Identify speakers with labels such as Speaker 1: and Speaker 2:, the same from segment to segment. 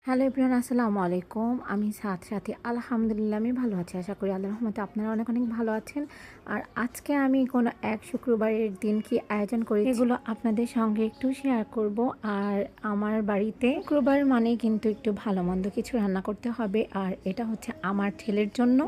Speaker 1: Hello everyone, আসসালামু আলাইকুম। আমি সাথে আলহামদুলিল্লাহ আমি ভালো আছি। আশা করি আল্লাহর রহমতে আপনারা অনেক অনেক ভালো আছেন। আর আজকে আমি কোনো এক শুক্রবারের দিন কি আয়োজন করেছি এগুলো আপনাদের সঙ্গে একটু শেয়ার করব। আর আমার বাড়িতে শুক্রবার মানে কিন্তু একটু ভালো মন্দ কিছু রান্না করতে হবে। আর এটা হচ্ছে আমার ছেলের জন্য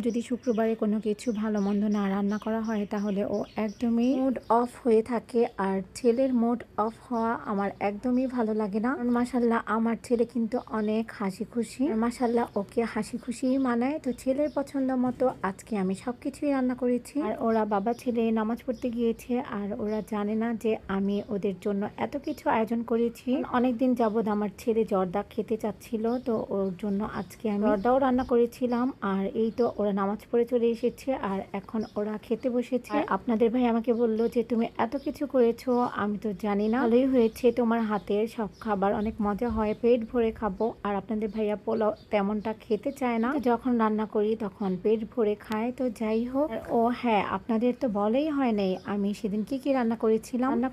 Speaker 1: যদি শুক্রবারে কোনো কিছু ভালো মন্দ না রান্না করা হয় তাহলে ও একদমই মুড অফ হয়ে থাকে। আর ছেলের মুড অফ হওয়া আমার একদমই ভালো লাগে না। মাশাল্লাহ আমার ছেলে কিন্তু অনেক হাসি খুশি, মাশাল্লাহ ওকে হাসি খুশি মানায়। তো ছেলের পছন্দ মতো আজকে আমি সবকিছুই রান্না করেছি। আর ওরা বাবা ছেলে নামাজ পড়তে গিয়েছে আর ওরা জানে না যে আমি ওদের জন্য এত কিছু আয়োজন করেছি। অনেকদিন যাবৎ আমার ছেলে জর্দা খেতে চাচ্ছিল, তো ওর জন্য আজকে আমি জর্দাও রান্না করেছিলাম। আর এই তো ওরা নামাজ পড়ে চলে এসেছে আর এখন ওরা খেতে বসেছে। আপনাদের ভাই আমাকে বললো যে তুমি এত কিছু করেছো, আমি তো জানি না, ভালোই হয়েছে, তোমার হাতের সব খাবার অনেক মজা হয়, পেট ভরে খাবো। আর আপনাদের ভাইয়া পোলাও তেমনটা খেতে চায় না, যখন রান্না করি তখন পেট ভরে খায়। তো যাই হোক, ও হ্যাঁ, আপনাদের তো বলেই হয় নাই আমি সেদিন কি কি রান্না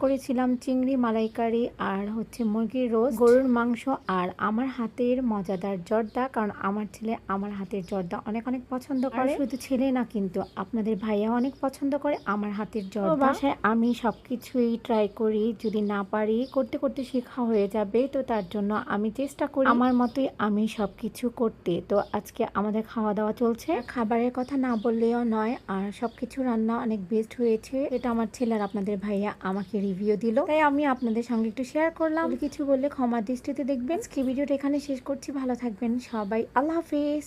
Speaker 1: করেছিলাম চিংড়ি মালাইকারি আর হচ্ছে মুরগির রোস্ট, গরুর মাংস আর আমার হাতের মজাদার জর্দা। কারণ আমার ছেলে আমার হাতের জর্দা অনেক অনেক পছন্দ করে। শুধু ছেলে না, কিন্তু আপনাদের ভাইয়া অনেক পছন্দ করে আমার হাতের জর্দা। বাসায় আমি সবকিছুই ট্রাই করি, যদি না পারি করতে করতে শেখা হয়ে যাবে। তো তার জন্য আমি চেষ্টা করি আমার মতোই আমি সবকিছু করতে। তো আজকে আমাদের খাওয়া দাওয়া চলছে, খাবারের কথা না বললেও নয়। আর সবকিছু রান্না অনেক বেস্ট হয়েছে, এটা আমার ছেলের আপনাদের ভাইয়া আমাকে রিভিউ দিল, তাই আমি আপনাদের সঙ্গে একটু শেয়ার করলাম। কিছু বললে ক্ষমা দৃষ্টিতে দেখবেন। আজকে ভিডিওটা এখানে শেষ করছি, ভালো থাকবেন সবাই, আল্লাহ হাফিজ।